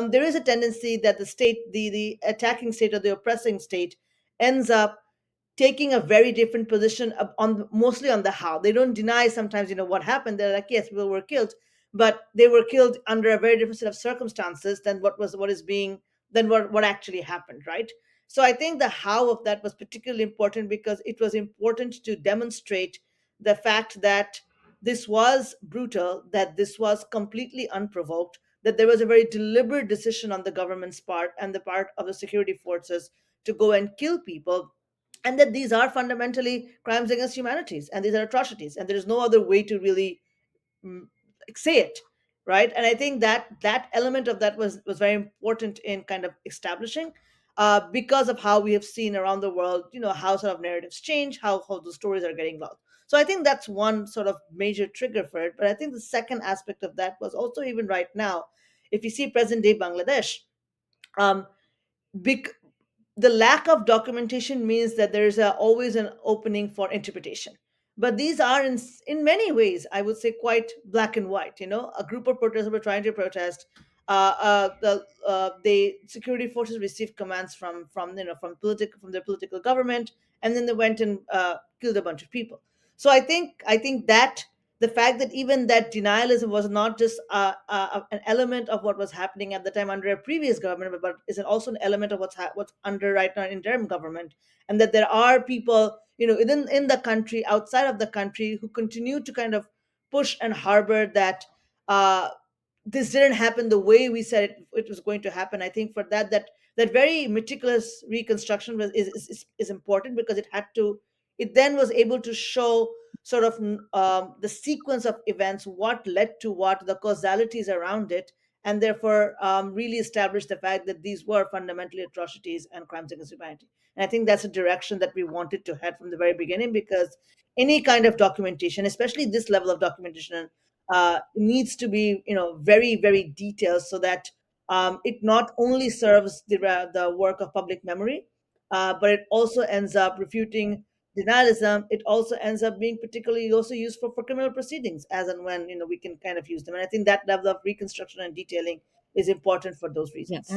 there is a tendency that the state, the attacking state or the oppressing state, ends up taking a very different position mostly on the how. They don't deny sometimes, what happened. They're like, yes, people were killed, but they were killed under a very different set of circumstances than what is being than what actually happened, right? So I think the how of that was particularly important because it was important to demonstrate the fact that this was brutal, that this was completely unprovoked, that there was a very deliberate decision on the government's part and the part of the security forces to go and kill people, and that these are fundamentally crimes against humanities and these are atrocities, and there is no other way to really mm, say it, right? And I think that that element of that was very important in kind of establishing, because of how we have seen around the world, how sort of narratives change, how the stories are getting lost. So I think that's one sort of major trigger for it. But I think the second aspect of that was also, even right now, if you see present day Bangladesh, um, bec- the lack of documentation means that there is always an opening for interpretation. But these are, in many ways, I would say, quite black and white. A group of protesters were trying to protest. The security forces received commands from their political government, and then they went and killed a bunch of people. So I think that the fact that even that denialism was not just an element of what was happening at the time under a previous government, but is also an element of what's under right now in interim government, and that there are people, in the country, outside of the country, who continue to kind of push and harbor that uh, this didn't happen the way we said it was going to happen. I think for that very meticulous reconstruction is important, because it then was able to show sort of the sequence of events, what led to what, the causalities around it, and therefore really establish the fact that these were fundamentally atrocities and crimes against humanity. And I think that's a direction that we wanted to head from the very beginning, because any kind of documentation, especially this level of documentation, needs to be, very, very detailed, so that it not only serves the work of public memory, but it also ends up refuting denialism. It also ends up being particularly also used for criminal proceedings, as and when, we can kind of use them. And I think that level of reconstruction and detailing is important for those Yeah. reasons.